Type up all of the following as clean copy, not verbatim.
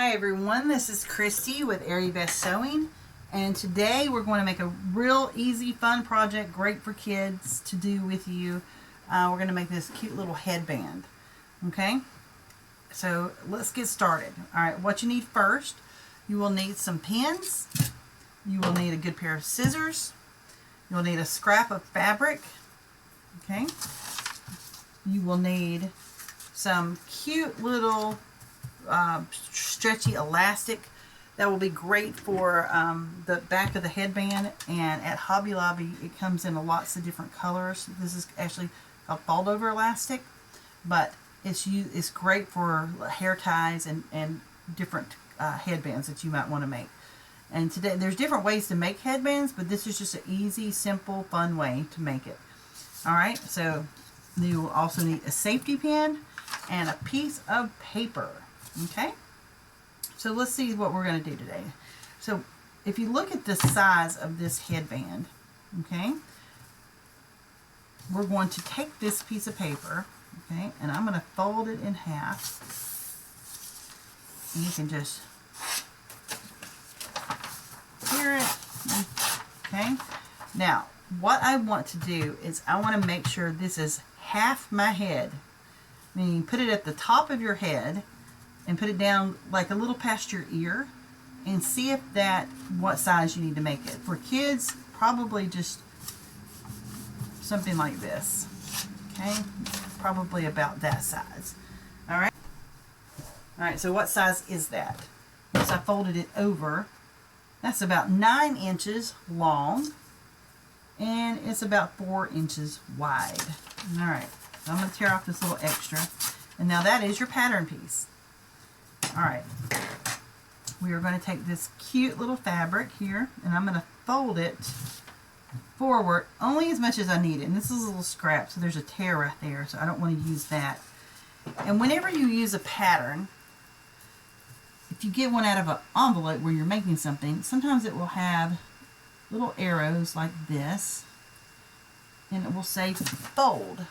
Hi everyone, this is Cristy with Aerybeth Sewing, and today we're going to make a real easy fun project, great for kids to do with you. We're going to make this cute little headband. Okay, so let's get started. Alright, what you need first, you will need some pins, you will need a good pair of scissors, you'll need a scrap of fabric, okay, you will need some cute little stretchy elastic that will be great for the back of the headband, and at Hobby Lobby it comes in lots of different colors. This is actually a fold over elastic, but it's great for hair ties and different headbands that you might want to make. And today there's different ways to make headbands, but this is just an easy, simple, fun way to make it. Alright, so you will also need a safety pin and a piece of paper. Okay, so let's see what we're going to do today. So if you look at the size of this headband, okay, we're going to take this piece of paper, okay, and I'm going to fold it in half. And you can just hear it. Okay, now what I want to do is I want to make sure this is half my head. Meaning put it at the top of your head and put it down like a little past your ear, and see if what size you need to make it. For kids, probably just something like this. Okay, probably about that size. Alright. Alright, so what size is that? Once I folded it over, that's about 9 inches long, and it's about 4 inches wide. Alright, so I'm going to tear off this little extra, and now that is your pattern piece. Alright, we are going to take this cute little fabric here, and I'm going to fold it forward only as much as I need it. And this is a little scrap, so there's a tear right there, so I don't want to use that. And whenever you use a pattern, if you get one out of an envelope where you're making something, sometimes it will have little arrows like this, and it will say fold.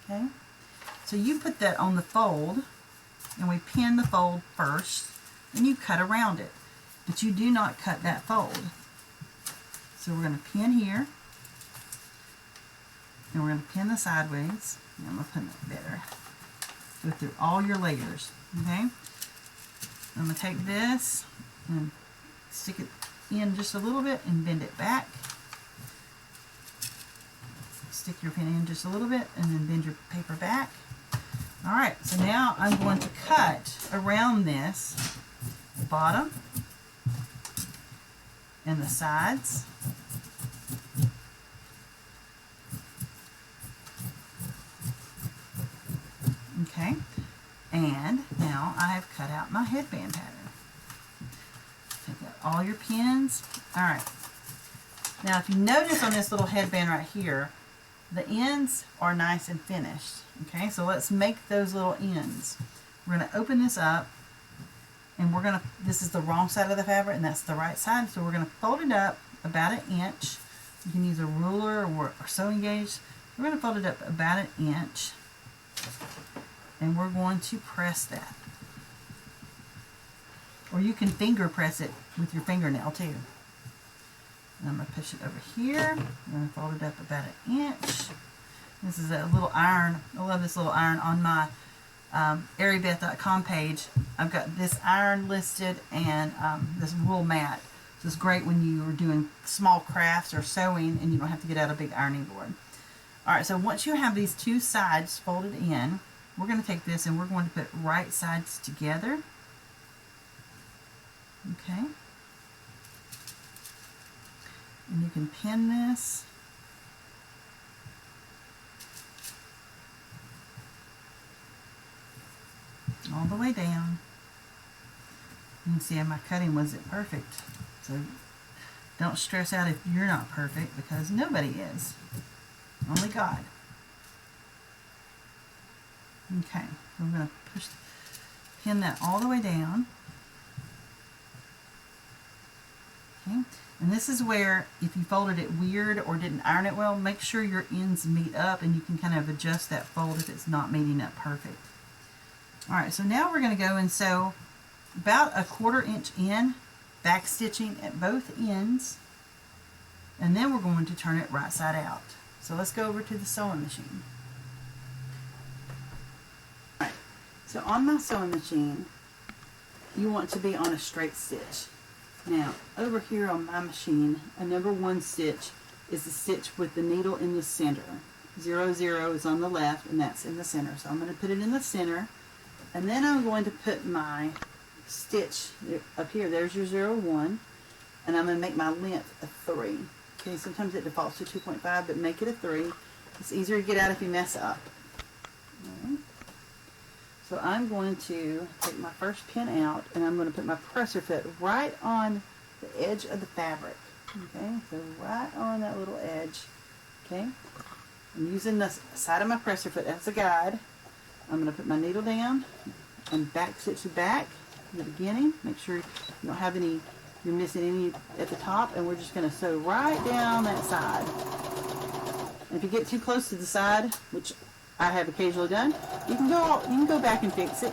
Okay, so you put that on the fold, and we pin the fold first, and you cut around it, but you do not cut that fold. So we're going to pin here, and we're going to pin the sideways. And I'm going to put it better. Go through all your layers. Okay, I'm going to take this and stick it in just a little bit and bend it back. Stick your pin in just a little bit and then bend your paper back. Alright, so now I'm going to cut around this, the bottom and the sides. Okay, and now I have cut out my headband pattern. Take out all your pins. Alright, now if you notice on this little headband right here, the ends are nice and finished. Okay, so let's make those little ends. We're going to open this up, and we're going to, this is the wrong side of the fabric and that's the right side, so we're going to fold it up about 1 inch. You can use a ruler or sewing gauge. We're going to fold it up about 1 inch, and we're going to press that. Or you can finger press it with your fingernail too. And I'm going to push it over here. I'm going to fold it up about 1 inch. This is a little iron. I love this little iron. On my Aerybeth.com page, I've got this iron listed, and this wool mat. So it's great when you are doing small crafts or sewing and you don't have to get out a big ironing board. Alright, so once you have these two sides folded in, we're going to take this and we're going to put right sides together. Okay. And you can pin this. All the way down. You can see my cutting wasn't perfect. So don't stress out if you're not perfect, because nobody is. Only God. Okay, so I'm going to pin that all the way down. Okay, and this is where, if you folded it weird or didn't iron it well, make sure your ends meet up, and you can kind of adjust that fold if it's not meeting up perfect. Alright, so now we're going to go and sew about a 1/4 inch in, back stitching at both ends, and then we're going to turn it right side out. So let's go over to the sewing machine. All right, so on my sewing machine, you want to be on a straight stitch. Now, over here on my machine, a number 1 stitch is the stitch with the needle in the center. 0, 0 is on the left, and that's in the center. So I'm going to put it in the center, and then I'm going to put my stitch up here. There's your 0, 1, and I'm going to make my length a 3. Okay, sometimes it defaults to 2.5, but make it a 3. It's easier to get out if you mess up. All right. So I'm going to take my first pin out, and I'm going to put my presser foot right on the edge of the fabric. Okay, so right on that little edge. Okay, I'm using the side of my presser foot as a guide. I'm going to put my needle down and back stitch the back in the beginning. Make sure you don't have any, you're missing any at the top, and we're just going to sew right down that side. And if you get too close to the side, which I have occasionally done, you can go back and fix it.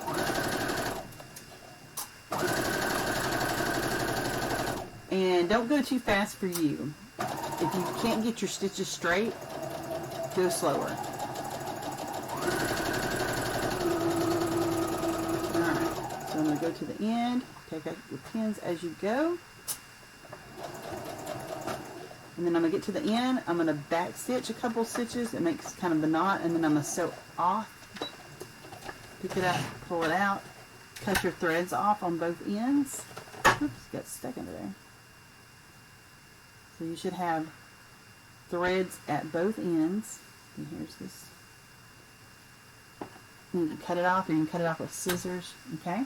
And don't go too fast for you. If you can't get your stitches straight, go slower. Alright, so I'm going to go to the end, take out your pins as you go. And then I'm going to get to the end, I'm going to back stitch a couple stitches. It makes kind of the knot, and then I'm going to sew off. Pick it up, pull it out, cut your threads off on both ends. Oops, got stuck under there. So you should have threads at both ends. And here's this. And you can cut it off, or you can cut it off with scissors. Okay.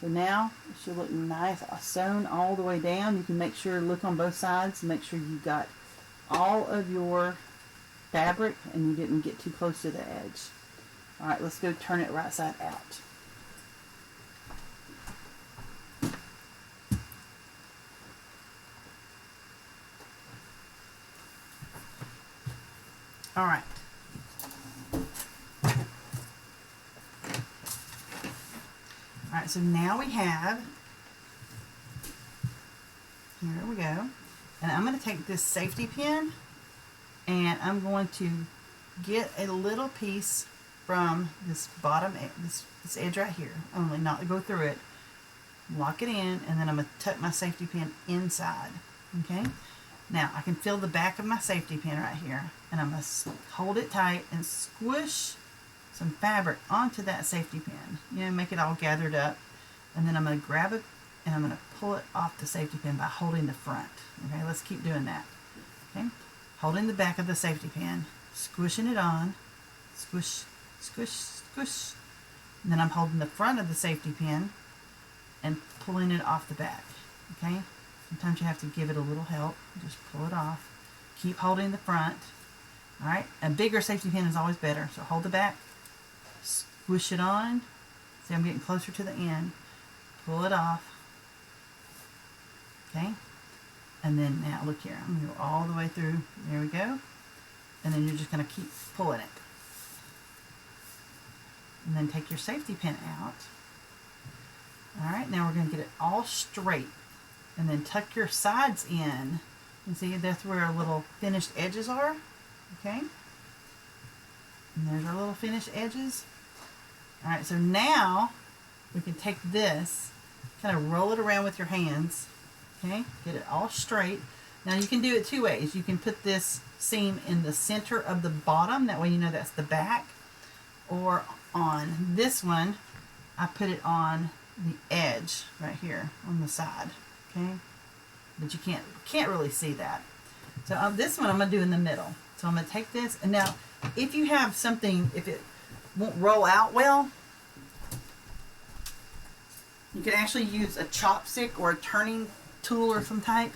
So now it should look nice, sewn all the way down. You can make sure, look on both sides, and make sure you got all of your fabric and you didn't get too close to the edge. All right, let's go turn it right side out. All right. All right, so now we have, here we go, and I'm going to take this safety pin, and I'm going to get a little piece from this bottom, this edge right here, only not to go through it, lock it in, and then I'm going to tuck my safety pin inside. Okay, now I can feel the back of my safety pin right here, and I'm going to hold it tight and squish some fabric onto that safety pin. You know, make it all gathered up, and then I'm going to grab it and I'm going to pull it off the safety pin by holding the front. Okay, let's keep doing that. Okay, holding the back of the safety pin, squishing it on, squish, squish, squish, and then I'm holding the front of the safety pin and pulling it off the back. Okay, sometimes you have to give it a little help. Just pull it off. Keep holding the front. All right, a bigger safety pin is always better. So hold the back, squish it on. See, I'm getting closer to the end. Pull it off. Okay, and then now look here. I'm going to go all the way through. There we go. And then you're just going to keep pulling it. And then take your safety pin out. All right, now we're going to get it all straight. And then tuck your sides in. And see, that's where our little finished edges are. Okay, and there's our little finished edges. All right, so now we can take this, kind of roll it around with your hands. Okay, get it all straight. Now you can do it two ways. You can put this seam in the center of the bottom, that way you know that's the back. Or on this one, I put it on the edge right here on the side. Okay, but you can't really see that. So this one I'm going to do in the middle. So I'm going to take this, and now if you have something, if it won't roll out well, you can actually use a chopstick or a turning tool or some type,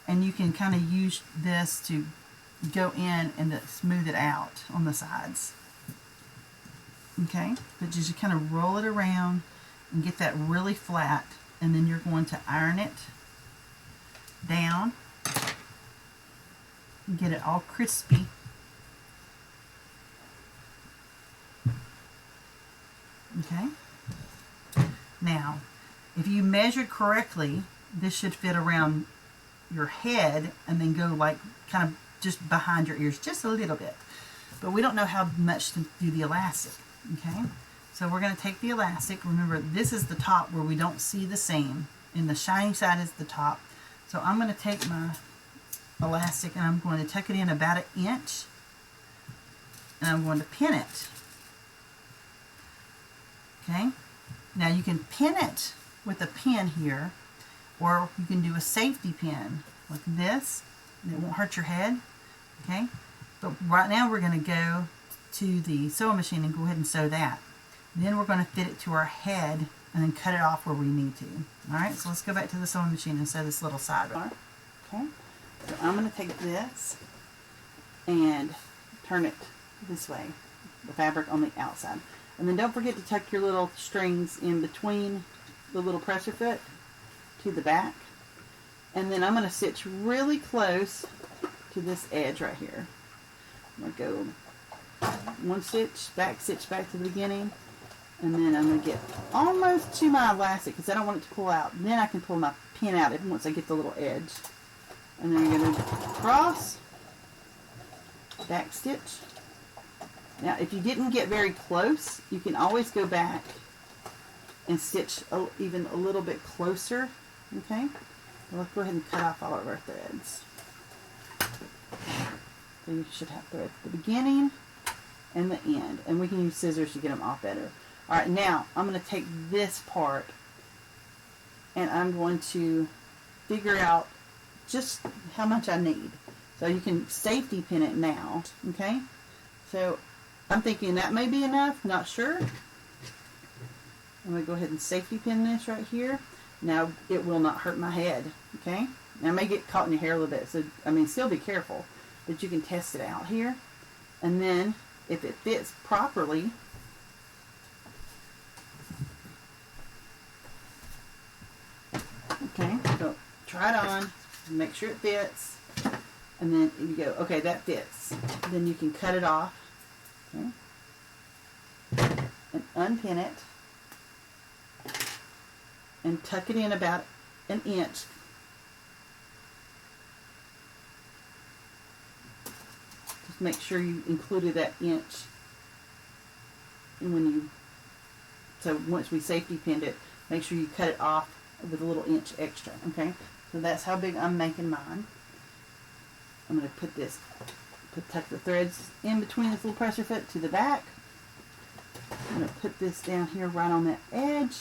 and you can kind of use this to go in and to smooth it out on the sides. Okay, but just kind of roll it around and get that really flat, and then you're going to iron it down. Get it all crispy. Okay. Now, If you measured correctly, this should fit around your head and then go like kind of just behind your ears just a little bit. But we don't know how much to do the elastic, okay? So we're going to take the elastic. Remember, this is the top where we don't see the seam, and the shiny side is the top. So I'm going to take my elastic and I'm going to tuck it in about 1 inch, and I'm going to pin it. Okay? Now you can pin it with a pin here, or you can do a safety pin like this, and it won't hurt your head. Okay? But right now we're going to go to the sewing machine and go ahead and sew that. Then we're going to fit it to our head and then cut it off where we need to. Alright, so let's go back to the sewing machine and sew this little side. Okay? So I'm going to take this and turn it this way, the fabric on the outside. And then don't forget to tuck your little strings in between the little presser foot to the back. And then I'm going to stitch really close to this edge right here. I'm going to go 1 stitch back to the beginning, and then I'm going to get almost to my elastic because I don't want it to pull out. Then I can pull my pin out once I get the little edge. And then I'm going to cross, back stitch. Now if you didn't get very close, you can always go back and stitch even a little bit closer. Okay? So let's go ahead and cut off all of our threads. So you should have threads at the beginning and the end. And we can use scissors to get them off better. Alright, now I'm going to take this part and I'm going to figure out just how much I need. So you can safety pin it now. Okay? So I'm thinking that may be enough. Not sure. I'm going to go ahead and safety pin this right here. Now it will not hurt my head. Okay? Now it may get caught in your hair a little bit. So, I mean, still be careful. But you can test it out here. And then if it fits properly, okay, so try it on, make sure it fits, and then you go, okay, that fits. Then you can cut it off, okay, and unpin it, and tuck it in about 1 inch. Just make sure you included that inch. And when you, so once we safety pinned it, make sure you cut it off with a little inch extra, okay? So that's how big I'm making mine. I'm going to put this, tuck the threads in between this little presser foot to the back. I'm going to put this down here right on that edge,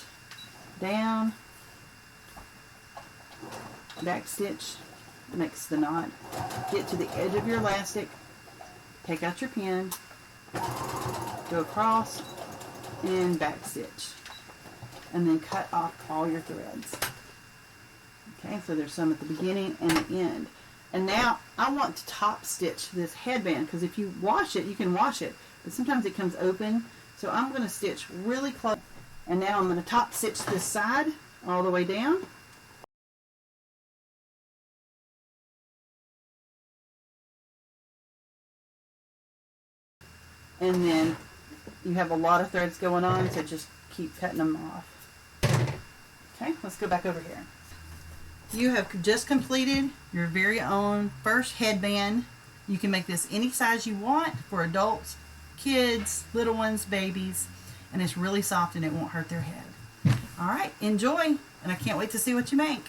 down, back stitch, makes the knot. Get to the edge of your elastic, take out your pin, go across, and back stitch. And then cut off all your threads. Okay, so there's some at the beginning and the end. And now I want to top stitch this headband, because if you wash it, you can wash it, but sometimes it comes open. So I'm going to stitch really close. And now I'm going to top stitch this side all the way down. And then you have a lot of threads going on, so just keep cutting them off. Okay, let's go back over here. You have just completed your very own first headband. You can make this any size you want for adults, kids, little ones, babies, and it's really soft and it won't hurt their head. All right, enjoy, and I can't wait to see what you make.